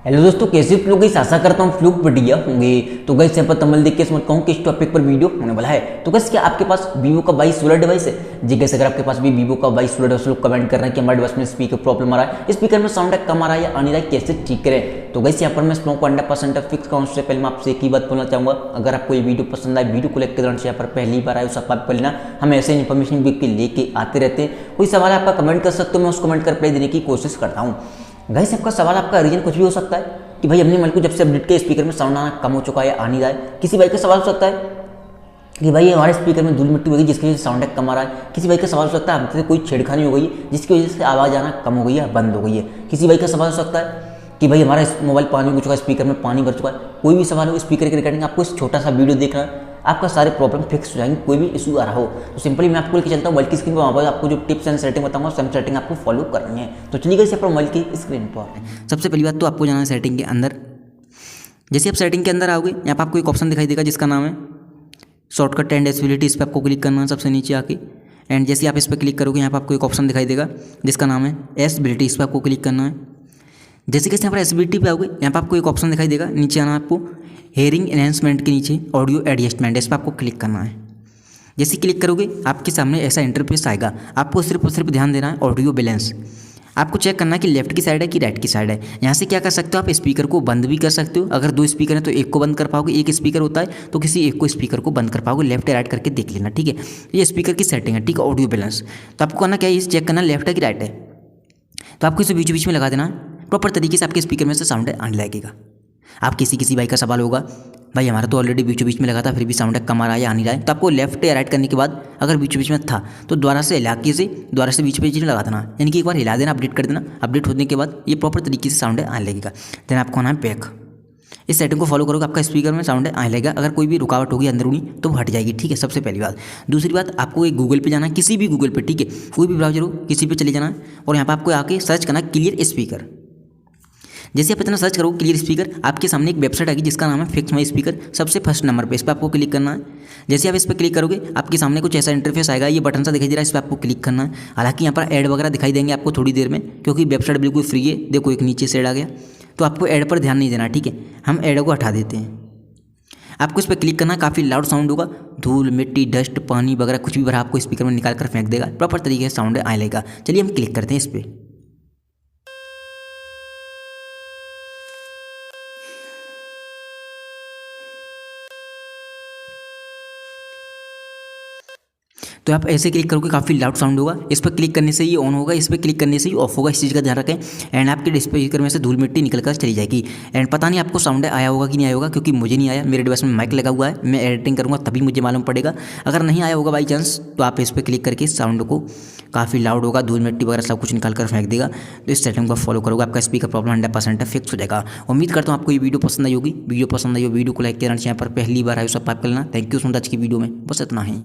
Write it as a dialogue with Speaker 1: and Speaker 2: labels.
Speaker 1: Hello दोस्तों, कैसे आप लोग? आशा करता हूँ फ्लूक बढ़िया होंगे। तो गाइस यहाँ पर तमिल देख के समझ कहूँ किस टॉपिक पर वीडियो होने वाला है। तो गाइस क्या आपके पास वीवो का वाई 16 डिवाइस है? जी गाइस, अगर आपके पास भी वीवो का वाई 16 डिवाइस, लोग कमेंट कर रहे हैं कि हमारे डिवाइस में स्पीकर प्रॉब्लम आ रहा है, स्पीकर में साउंड कम आ रहा है या आ नहीं रहा है, कैसे ठीक करें। तो गाइस यहाँ पर मैं स्नो को 100% फिक्स करूँ उससे पहले मैं आपसे एक ही बात बोलना चाहूँगा, अगर आपको ये वीडियो पसंद आए, वीडियो को लाइक कर देना। यहाँ पर पहली बार आए उस आप कर लेना, हम ऐसे इन्फॉर्मेशन लेके आते रहते हैं। कोई सवाल आपका कमेंट कर सकते हो, मैं उस कमेंट कर रिप्लाई देने की कोशिश करता हूँ। गाइस आपका सवाल, आपका रीजन कुछ भी हो सकता है कि भाई अपने मोबाइल को जब से अपडेट किया स्पीकर में साउंड आना कम हो चुका है, आ नहीं रहा है। किसी भाई का सवाल हो सकता है कि भाई हमारे स्पीकर में धूल मिट्टी हो गई जिसकी वजह से साउंड कम आ रहा है। किसी भाई का सवाल हो सकता है हमसे कोई छेड़खानी हो गई जिसकी वजह से आवाज़ आना कम हो गई है, बंद हो गई है। किसी भाई का सवाल हो सकता है कि भाई हमारा मोबाइल पानी हो चुका है, स्पीकर में पानी भर चुका है। कोई भी सवाल हो स्पीकर के रिगार्डिंग, आपको इस छोटा सा वीडियो देखना है, आपका सारे प्रॉब्लम फिक्स हो जाएंगे। कोई भी इशू आ रहा हो तो सिंपली मैं आपको लेके चलता हूँ मोबाइल की स्क्रीन पर, वहाँ पर आपको जो टिप्स एंड सेटिंग बताऊंगा सेम सेटिंग आपको फॉलो करनी है। तो चलिए गाइस पर मोबाइल की स्क्रीन पर सबसे पहली बात तो आपको जाना है सेटिंग के अंदर। जैसे आप सेटिंग के अंदर आओगे, यहाँ पर आपको एक ऑप्शन दिखाई देगा जिसका नाम है शॉर्टकट एंड एसेसिबिलिटी। इस पर आपको क्लिक करना है सबसे नीचे आके, एंड जैसे आप इस पर क्लिक करोगे यहाँ पर आपको एक ऑप्शन दिखाई देगा जिसका नाम है एसेसिबिलिटी। इस पर आपको क्लिक करना है। जैसे कि यहाँ पर एसेसिबिलिटी पे आओगे, यहाँ पर आपको एक ऑप्शन दिखाई देगा, नीचे आना आपको हेयरिंग एनहेंसमेंट के नीचे ऑडियो एडजस्टमेंट, इस पर आपको क्लिक करना है। जैसे क्लिक करोगे आपके सामने ऐसा इंटरफेस आएगा। आपको सिर्फ और सिर्फ ध्यान देना है ऑडियो बैलेंस। आपको चेक करना है कि लेफ्ट की साइड है कि राइट की साइड है। यहाँ से क्या कर सकते हो, आप स्पीकर को बंद भी कर सकते हो। अगर दो स्पीकर है तो एक को बंद कर पाओगे, एक स्पीकर होता है तो किसी एक को स्पीकर को बंद कर पाओगे। लेफ्ट या राइट करके देख लेना, ठीक है। ये स्पीकर की सेटिंग है, ठीक है। ऑडियो बैलेंस तो आपको करना क्या है, इसे चेक करना लेफ्ट है कि राइट है। तो आपको इसे बीच बीच में लगा देना, प्रॉपर तरीके से आपके स्पीकर में से साउंड आने लगेगा। आप किसी भाई का सवाल होगा, भाई हमारा तो ऑलरेडी बीचों बीच में लगा था फिर भी साउंड कम आ रहा है या आ नहीं रहा है, तो आपको लेफ्ट या राइट करने के बाद अगर बीचों बीच में था तो दोबारा से हिला के दोबारा से बीच में लगा देना, यानी कि एक बार हिला देना, अपडेट कर देना। अपडेट होने के बाद ये प्रॉपर तरीके से साउंड आने लगेगा। देन आपको आना है बैक। इस सेटिंग को फॉलो करोगे आपका स्पीकर में साउंड आने लगेगा। अगर कोई भी रुकावट होगी अंदरूनी तो वो हट जाएगी, ठीक है। सबसे पहली बात। दूसरी बात, आपको एक गूगल पे जाना है, किसी भी गूगल पे, ठीक है, कोई भी ब्राउजर हो किसी पे चले जाना है और यहाँ पर आपको आके सर्च करना क्लियर स्पीकर। जैसे आप इतना सर्च करोगे क्लियर स्पीकर, आपके सामने एक वेबसाइट आएगी जिसका नाम है फिक्स माई स्पीकर, सबसे फर्स्ट नंबर पे। इस पर आपको क्लिक करना है। जैसे आप इस पर क्लिक करोगे आपके सामने कुछ ऐसा इंटरफेस आएगा, ये बटन सा दिखाई दे रहा है, इस पर आपको क्लिक करना है। हालांकि यहाँ पर ऐड वगैरह दिखाई देंगे आपको थोड़ी देर में, क्योंकि वेबसाइट बिल्कुल फ्री है। देखो एक नीचे से ऐड आ गया, तो आपको ऐड पर ध्यान नहीं देना, ठीक है। हम ऐड को हटा देते हैं। आपको इस पर क्लिक करना, काफ़ी लाउड साउंड होगा, धूल मिट्टी डस्ट पानी वगैरह कुछ भी भरा आपको स्पीकर में निकाल कर फेंक देगा, प्रॉपर तरीके से साउंड आने लगेगा। चलिए हम क्लिक करते हैं इस पर। तो आप ऐसे क्लिक करोगे काफ़ी लाउड साउंड होगा। इस पर क्लिक करने से ये ऑन होगा, इस पर क्लिक करने से ही ऑफ होगा, इस चीज़ का ध्यान रखें। एंड आपके स्पीकर में से धूल मिट्टी निकल कर चली जाएगी। एंड पता नहीं आपको साउंड आया होगा कि नहीं आया होगा, क्योंकि मुझे नहीं आया। मेरे डिवाइस में माइक लगा हुआ है, मैं एडिटिंग करूँगा तभी मुझे मालूम पड़ेगा। अगर नहीं आया होगा बाई चांस तो आप इस पर क्लिक करके साउंड को, काफ़ी लाउड होगा, धूल मिट्टी वगैरह सब कुछ निकाल कर फेंक देगा। तो इस सेटिंग को फॉलो करोगे, आपका स्पीकर प्रॉब्लम 100% फिक्स हो जाएगा। उम्मीद करता हूँ आपको ये वीडियो पसंद आई होगी। वीडियो पसंद आई हो वीडियो को लाइक करना, यहाँ पर पहली बार आए सब पाइप कर लेना। Thank you so much. आज की वीडियो में बस इतना ही।